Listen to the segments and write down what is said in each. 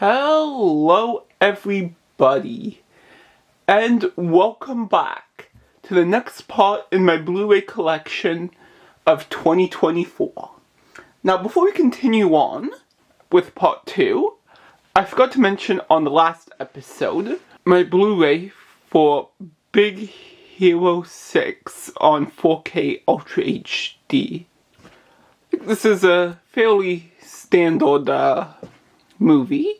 Hello everybody, and welcome back to the next part in my Blu-ray collection of 2024. Now before we continue on with part 2, I forgot to mention on the last episode, my Blu-ray for Big Hero 6 on 4K Ultra HD. I think this is a fairly standard movie.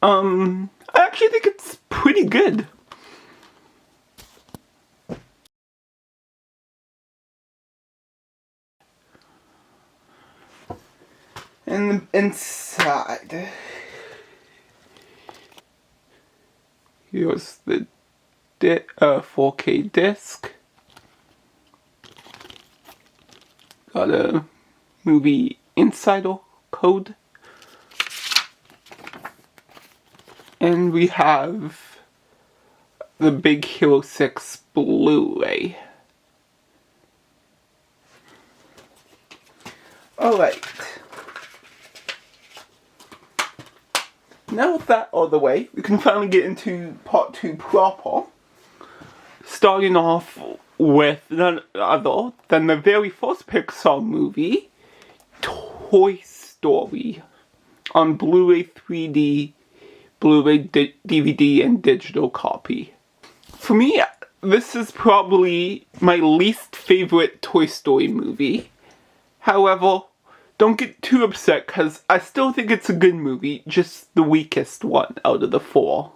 I actually think it's pretty good. And inside, here's the 4K disc. Got a movie insider code. And we have the Big Hero 6 Blu Ray. Alright. Now with that out of the way, we can finally get into part 2 proper. Starting off with none other than the very first Pixar movie, Toy Story, on Blu-ray 3D, Blu-ray, DVD, and digital copy. For me, this is probably my least favorite Toy Story movie. However, don't get too upset because I still think it's a good movie, just the weakest one out of the 4.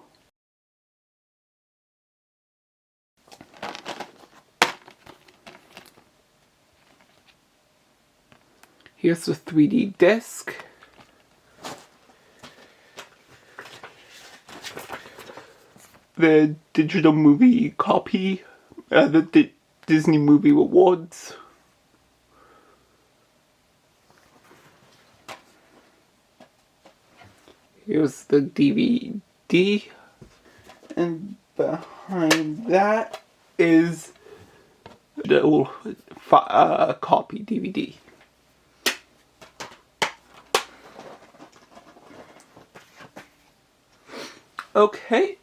Here's the 3D disc. The digital movie copy, the Disney Movie Rewards. Here's the DVD, and behind that is the old copy DVD. Okay.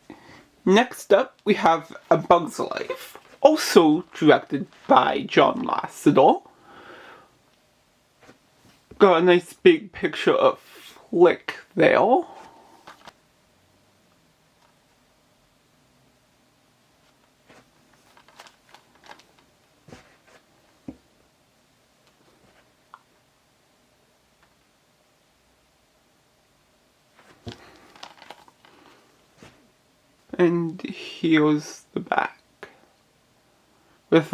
Next up, we have A Bug's Life, also directed by John Lasseter. Got a nice big picture of Flick there. And here's the back with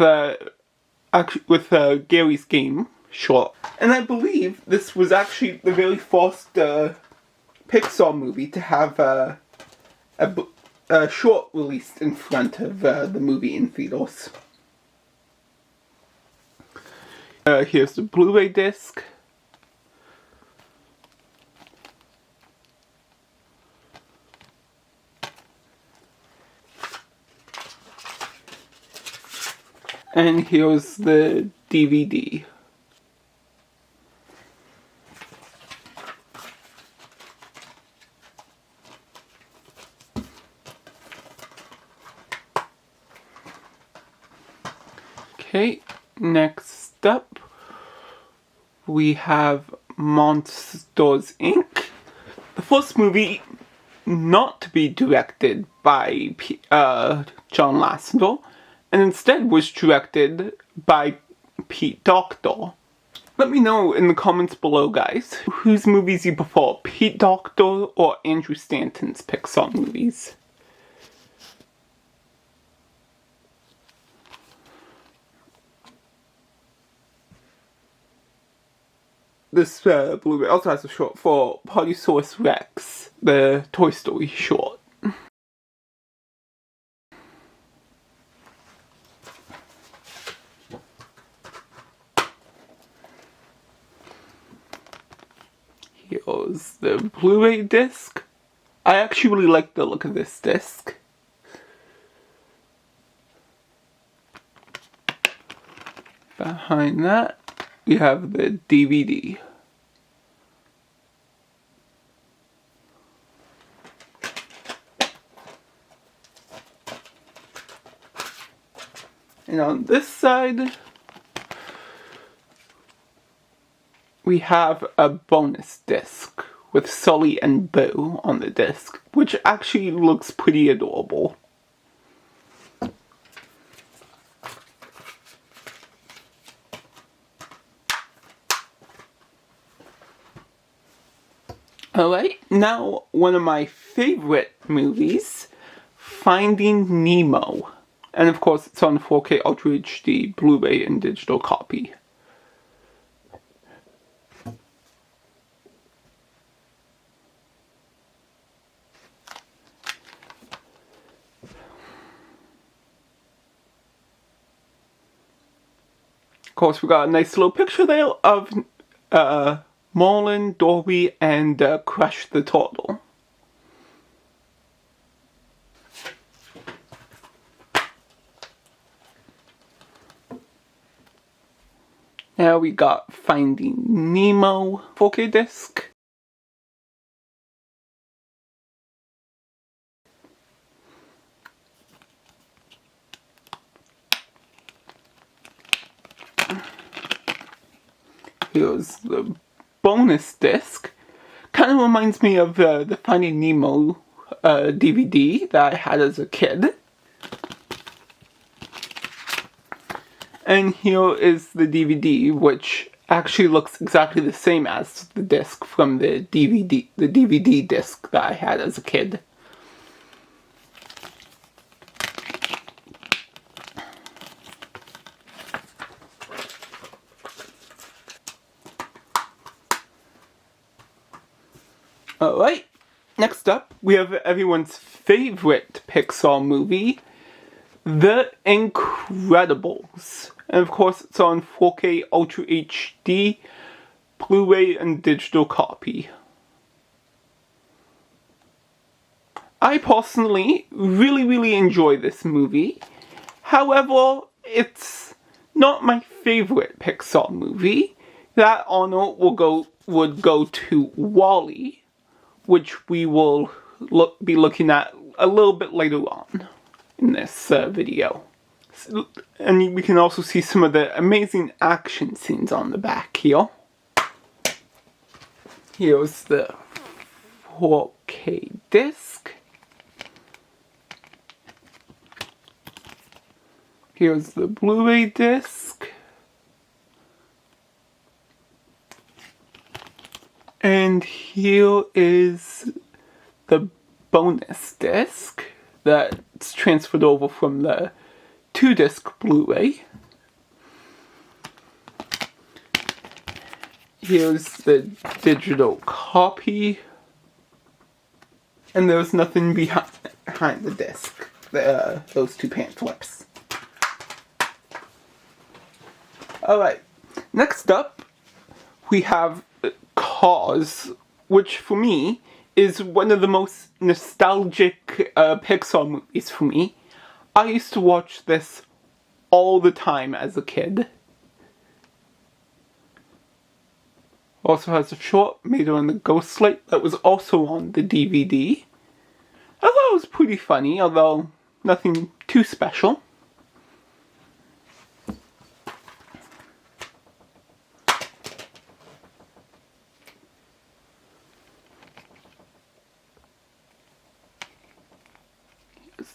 Gary's Game short. And I believe this was actually the very first Pixar movie to have a short released in front of the movie in theaters. Here's the Blu-ray disc. And here's the DVD. Okay, next up we have Monsters, Inc. The first movie not to be directed by John Lasseter, and instead was directed by Pete Docter. Let me know in the comments below, guys, whose movies you prefer, Pete Docter or Andrew Stanton's Pixar movies. This Blu-ray also has a short for Partysaurus Rex, the Toy Story short. Here's the Blu-ray disc. I actually really like the look of this disc. Behind that, we have the DVD. And on this side, we have a bonus disc with Sully and Boo on the disc, which actually looks pretty adorable. Alright, now one of my favorite movies, Finding Nemo. And of course it's on 4K Ultra HD, Blu Ray and digital copy. Of course we got a nice little picture there of Marlin, Dory, and Crush the Turtle. Now we got Finding Nemo 4K disc. Here's the bonus disc. Kind of reminds me of the Finding Nemo DVD that I had as a kid. And here is the DVD, which actually looks exactly the same as the disc from the DVD disc that I had as a kid. Alright, next up we have everyone's favorite Pixar movie, The Incredibles. And of course it's on 4K Ultra HD, Blu-ray and digital copy. I personally really enjoy this movie. However, it's not my favorite Pixar movie. That honor would go to WALL-E, which we will be looking at a little bit later on in this video. And we can also see some of the amazing action scenes on the back here. Here's the 4K disc. Here's the Blu-ray disc. And here is the bonus disc that's transferred over from the 2-disc Blu-ray. Here's the digital copy. And there's nothing behind the disc. Those two pant flips. Alright, next up we have Cars, which for me is one of the most nostalgic Pixar movies for me. I used to watch this all the time as a kid. Also has a short made on the Ghost Light that was also on the DVD. I thought it was pretty funny, although nothing too special.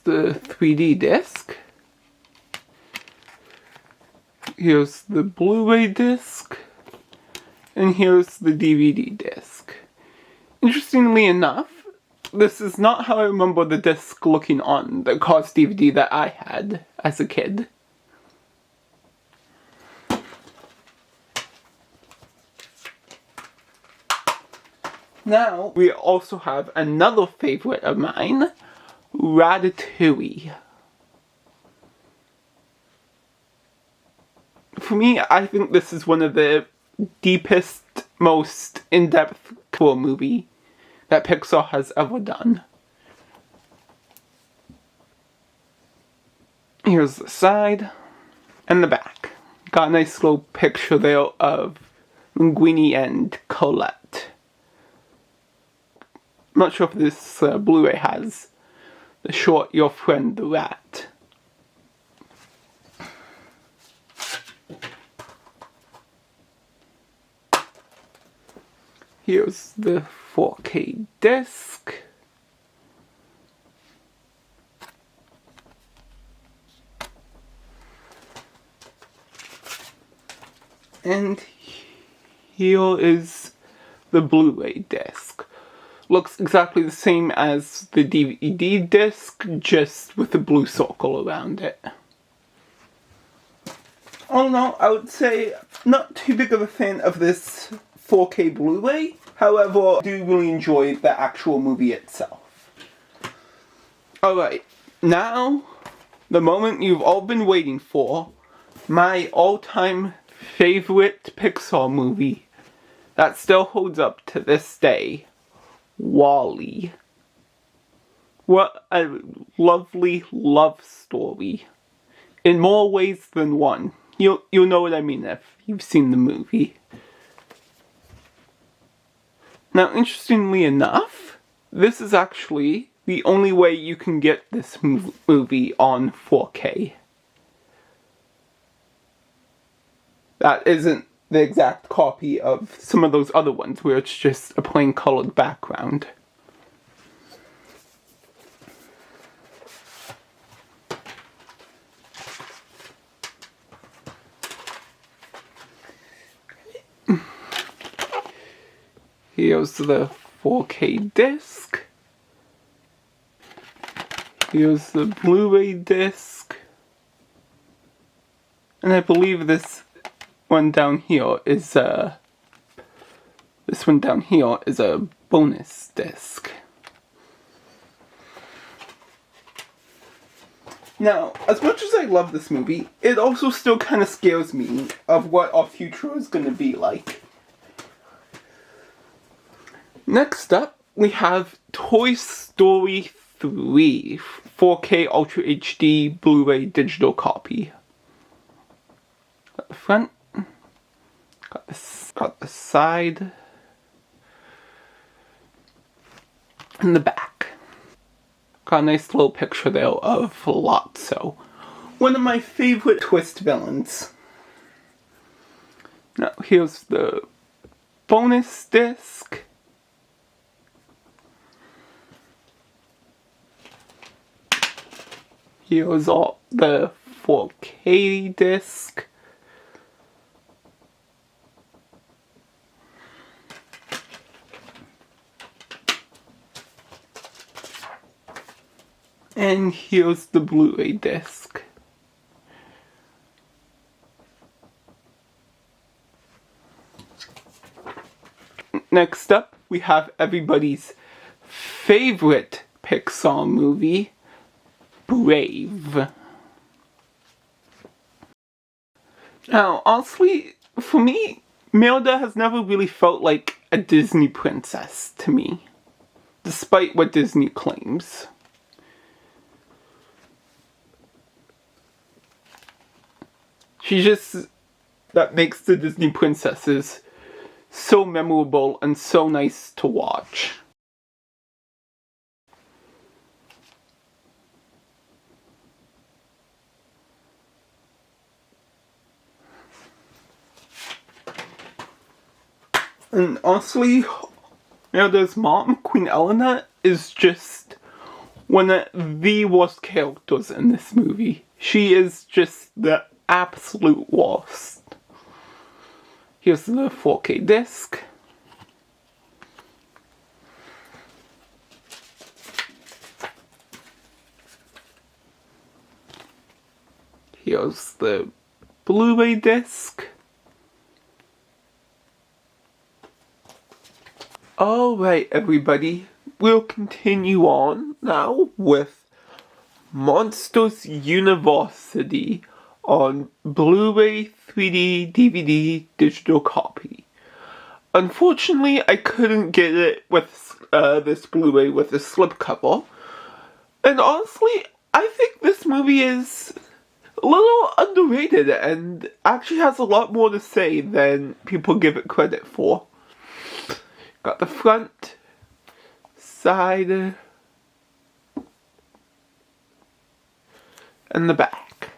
The 3D disc. Here's the Blu-ray disc. And here's the DVD disc. Interestingly enough, this is not how I remember the disc looking on the Cars DVD that I had as a kid. Now, we also have another favorite of mine, Ratatouille. For me, I think this is one of the deepest, most in-depth movie that Pixar has ever done. Here's the side and the back. Got a nice little picture there of Linguini and Colette. I'm not sure if this Blu-ray has the short Your Friend the Rat. Here's the 4K disc. And here is the Blu Ray disc. Looks exactly the same as the DVD disc, just with a blue circle around it. All in all, I would say not too big of a fan of this 4K Blu Ray. However, I do really enjoy the actual movie itself. Alright, now the moment you've all been waiting for. My all-time favorite Pixar movie that still holds up to this day. WALL-E. What a lovely love story. In more ways than one. You'll know what I mean if you've seen the movie. Now, interestingly enough, this is actually the only way you can get this movie on 4K. That isn't the exact copy of some of those other ones where it's just a plain colored background. Here's the 4K disc. Here's the Blu-ray disc. And I believe this one down here is a bonus disc. Now, as much as I love this movie, it also still kind of scares me of what our future is going to be like. Next up, we have Toy Story 3 4K Ultra HD Blu-ray digital copy. Got the front, got the side, and the back. Got a nice little picture there of Lotso, one of my favorite twist villains. Now here's the bonus disc. Here's all the 4K disc. And here's the Blu-ray disc. Next up, we have everybody's favorite Pixar movie, Brave. Now, honestly, for me, Merida has never really felt like a Disney princess to me, despite what Disney claims. She just, that makes the Disney princesses so memorable and so nice to watch. And honestly, Merida's mom, Queen Eleanor, is just one of the worst characters in this movie. She is just the absolute worst. Here's the 4K disc. Here's the Blu-ray disc. Alright everybody, we'll continue on now with Monsters University on Blu-ray 3D DVD digital copy. Unfortunately, I couldn't get it with this Blu-ray with a slipcover. And honestly, I think this movie is a little underrated and actually has a lot more to say than people give it credit for. Got the front, side, and the back.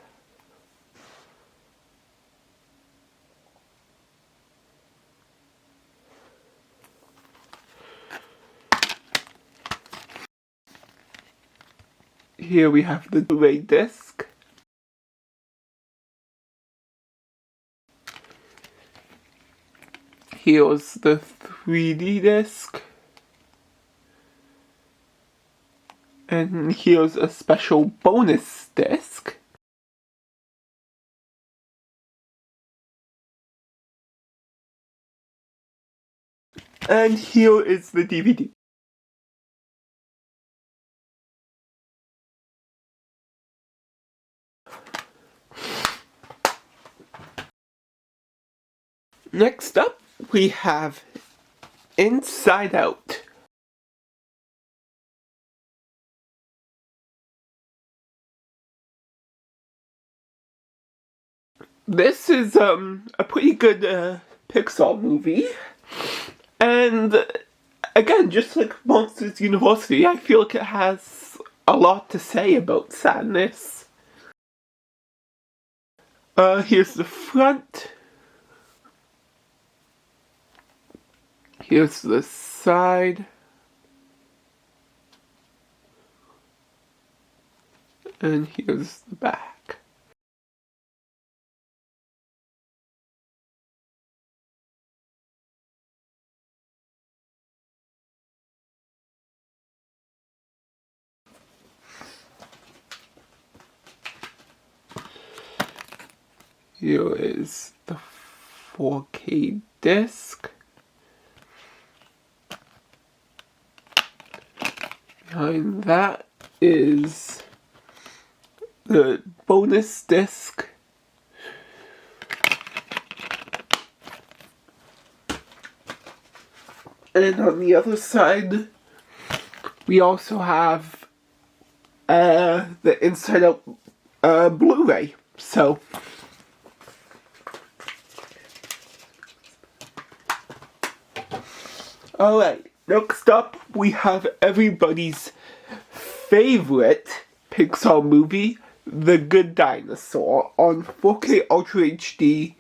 here we have the Blu Ray disc. Here's the 3D disc. And here's a special bonus disc. And here is the DVD. Next up, we have Inside Out. This is a pretty good Pixar movie. And again, just like Monsters University, I feel like it has a lot to say about sadness. Here's the front. Here's the side. And here's the back. Here is the 4K disc. Behind that is the bonus disc. And on the other side, we also have the Inside Out Blu Ray. So, alright, next up we have everybody's favorite Pixar movie, The Good Dinosaur, on 4K Ultra HD,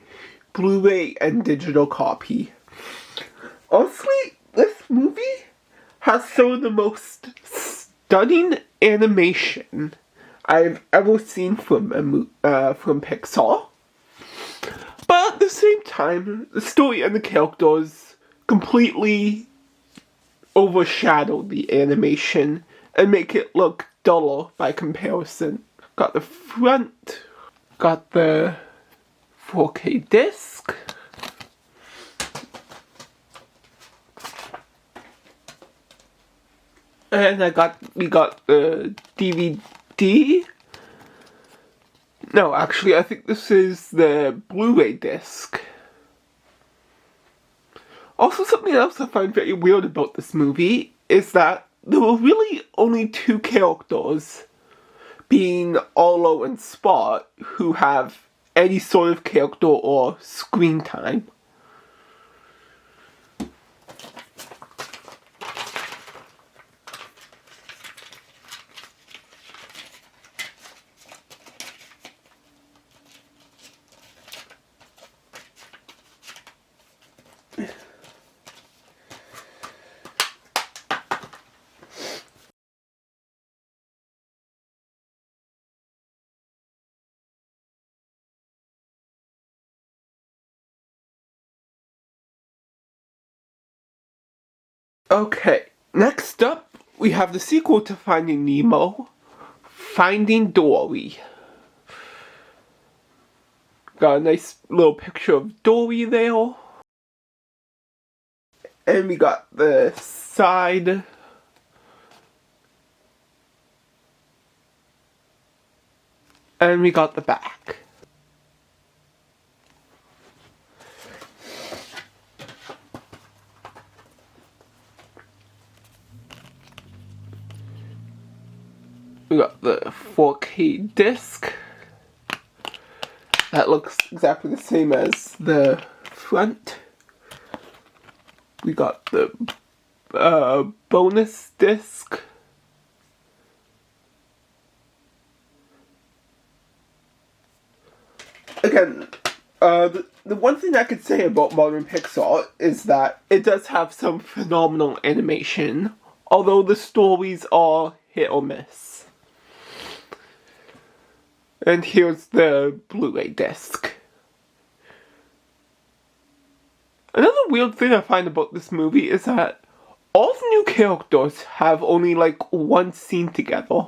Blu Ray, and digital copy. Honestly, this movie has some of the most stunning animation I've ever seen from Pixar. But at the same time, the story and the characters completely overshadow the animation and make it look duller by comparison. Got the front, got the 4K disc, and we got the DVD. No, actually, I think this is the Blu Ray disc. Also, something else I find very weird about this movie is that there were really only two characters, being Arlo and Spot, who have any sort of character or screen time. Okay, next up, we have the sequel to Finding Nemo, Finding Dory. Got a nice little picture of Dory there. And we got the side. And we got the back. We got the 4K disc. That looks exactly the same as the front. We got the bonus disc. Again, the one thing I could say about modern Pixar is that it does have some phenomenal animation, although the stories are hit or miss. And here's the Blu Ray disc. Another weird thing I find about this movie is that all the new characters have only like one scene together.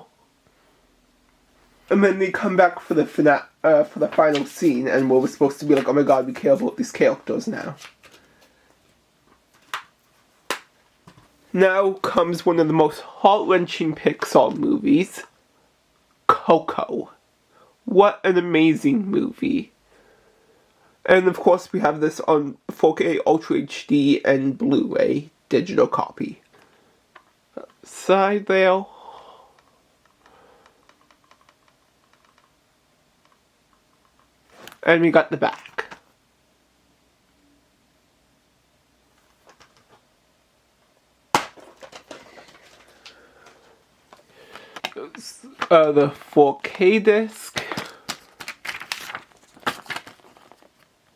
And then they come back for the final scene, and we're supposed to be like, oh my god, we care about these characters now. Now comes one of the most heart-wrenching Pixar movies, Coco. What an amazing movie. And of course we have this on 4K Ultra HD and Blu-ray digital copy. Side there. And we got the back. The 4K disc.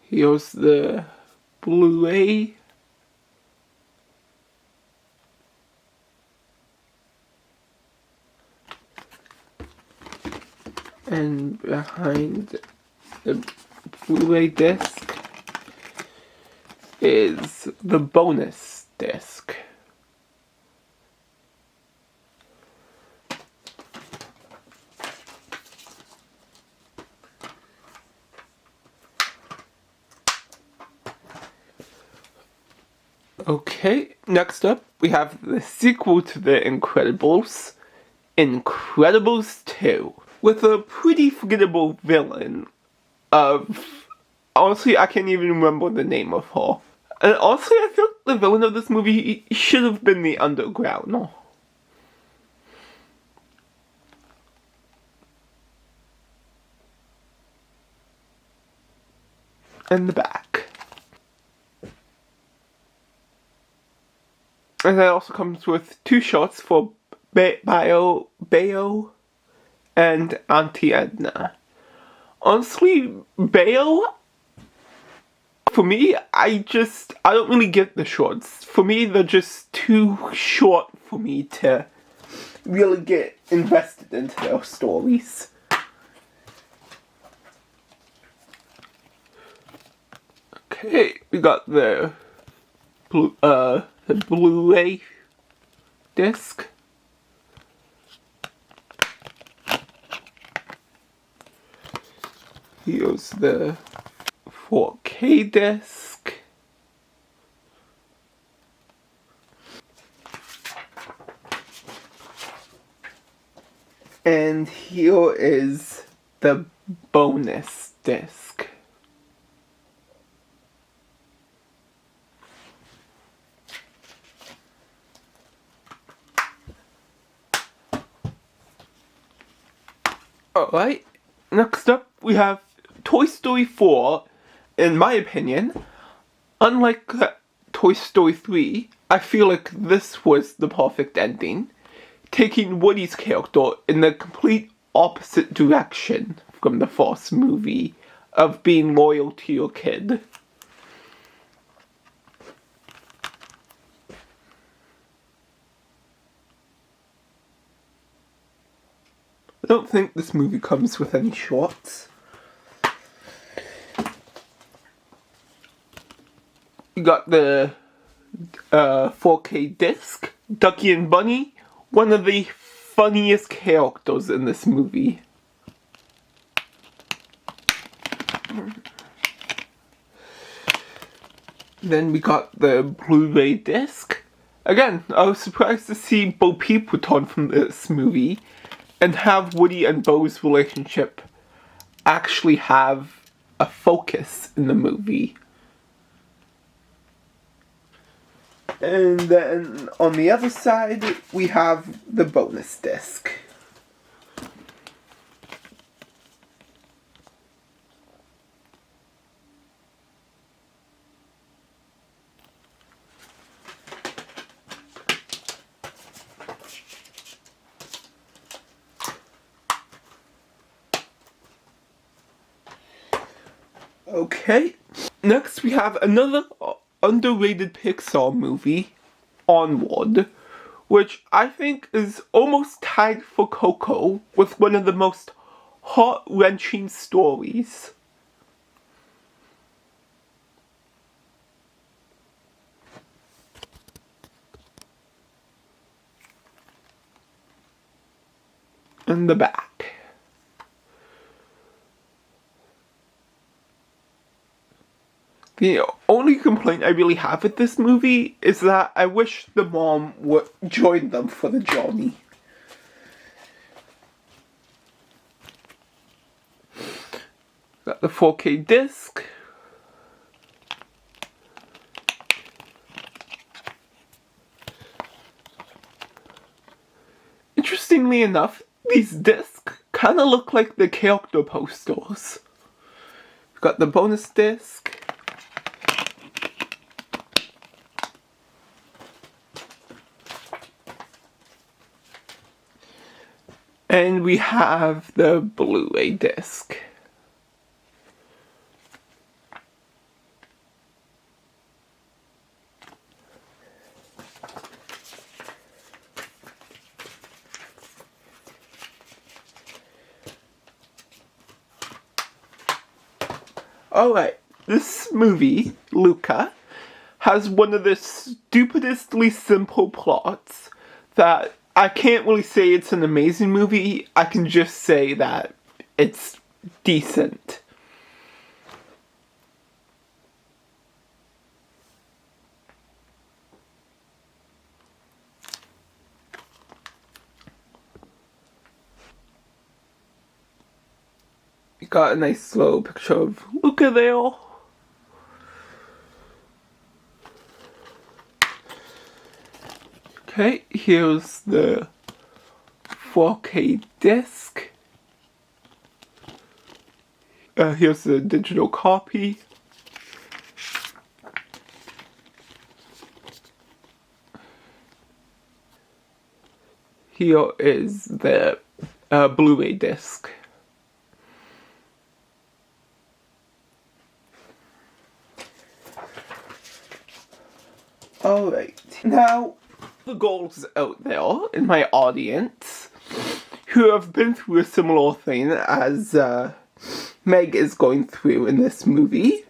Here's the Blu-ray. And behind the Blu-ray disc is the bonus disc. Okay, next up we have the sequel to The Incredibles, Incredibles 2, with a pretty forgettable villain of... Honestly, I can't even remember the name of her. And honestly, I feel the villain of this movie should have been the Underground. No. And the back. And that also comes with 2 shots for Bayo and Auntie Edna. Honestly, Bayo, for me, I don't really get the shorts. For me, they're just too short for me to really get invested into their stories. Okay, we got the Blu-ray disc. Here's the 4K disc. And here is the bonus disc. Alright, next up we have Toy Story 4. In my opinion, unlike Toy Story 3, I feel like this was the perfect ending, taking Woody's character in the complete opposite direction from the first movie of being loyal to your kid. I don't think this movie comes with any shorts. You got the 4K disc, Ducky and Bunny, one of the funniest characters in this movie. Then we got the Blu-ray disc. Again, I was surprised to see Bo Peep return from this movie and have Woody and Bo's relationship actually have a focus in the movie. And then on the other side, we have the bonus disc. Okay, next we have another underrated Pixar movie, Onward, which I think is almost tied for Coco with one of the most heart-wrenching stories. In the back. The only complaint I really have with this movie is that I wish the mom would join them for the journey. Got the 4K disc. Interestingly enough, these discs kind of look like the character posters. Got the bonus disc. And we have the Blu Ray disc. Alright, this movie, Luca, has one of the stupidestly simple plots that I can't really say it's an amazing movie. I can just say that it's decent. You got a nice little picture of Luca there. Okay, here's the 4K disc. Here's the digital copy. Here is the Blu Ray disc. Alright, now the girls out there in my audience who have been through a similar thing as Meg is going through in this movie,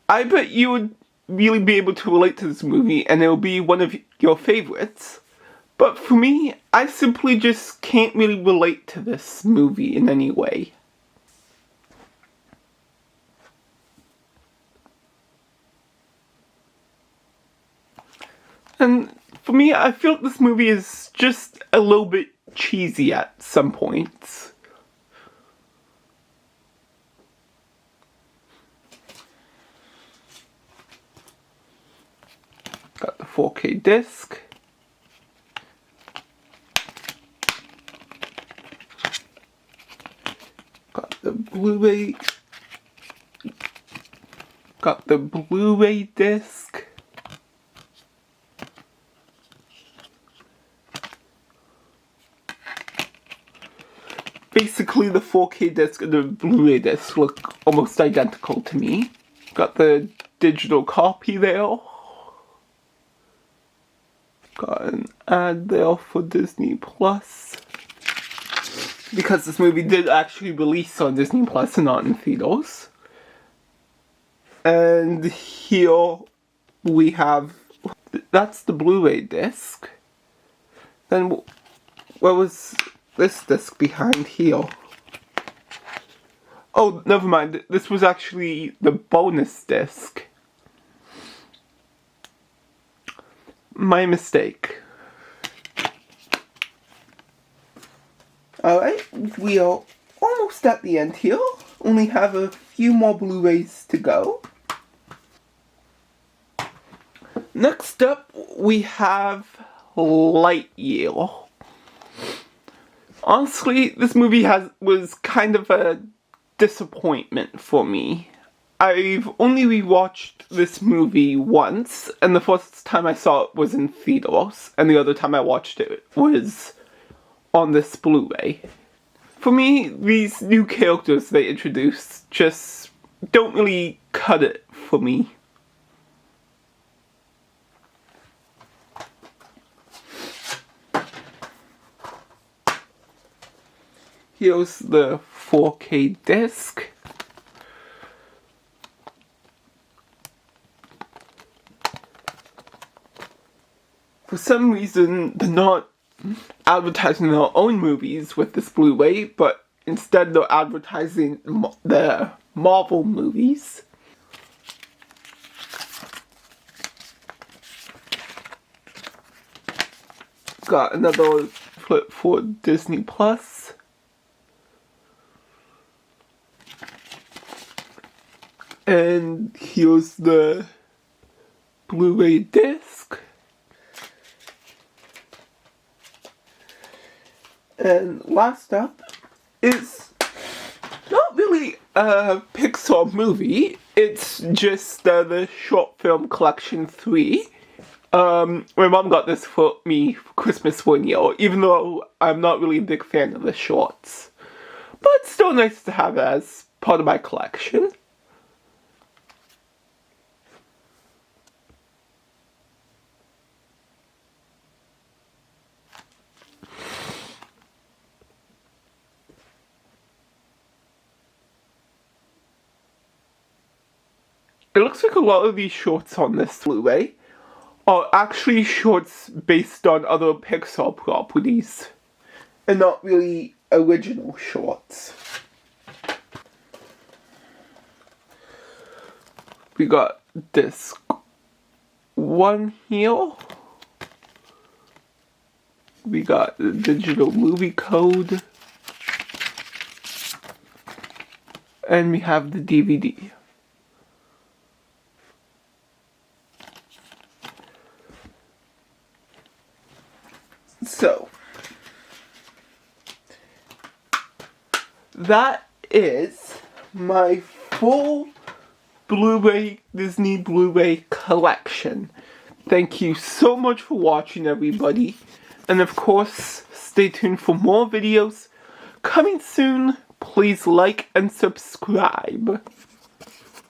I bet you would really be able to relate to this movie and it'll be one of your favorites. But for me, I simply just can't really relate to this movie in any way. And for me, I feel like this movie is just a little bit cheesy at some points. Got the 4K disc. Got the Blu-ray. Got the Blu-ray disc. Basically, the 4K disc and the Blu-ray disc look almost identical to me. Got the digital copy there. Got an ad there for Disney Plus. Because this movie did actually release on Disney Plus and not in theaters. And here we have... That's the Blu-ray disc. Then what was this disc behind here? Oh, never mind. This was actually the bonus disc. My mistake. Alright, we are almost at the end here. Only have a few more Blu-rays to go. Next up, we have Lightyear. Honestly, this movie was kind of a disappointment for me. I've only rewatched this movie once, and the first time I saw it was in theaters, and the other time I watched it was on this Blu-ray. For me, these new characters they introduced just don't really cut it for me. Here's the 4K disc. For some reason, they're not advertising their own movies with this Blu-ray, but instead they're advertising the Marvel movies. Got another flip for Disney Plus. And here's the Blu-ray disc. And last up is not really a Pixar movie, it's just the short film collection 3. My mom got this for me for Christmas one year, even though I'm not really a big fan of the shorts. But it's still nice to have it as part of my collection. It looks like a lot of these shorts on this Blu-ray are actually shorts based on other Pixar properties, and not really original shorts. We got disc 1 here. We got the digital movie code. And we have the DVD. So, that is my full Blu-ray, Disney Blu-ray collection. Thank you so much for watching, everybody. And of course, stay tuned for more videos coming soon. Please like and subscribe.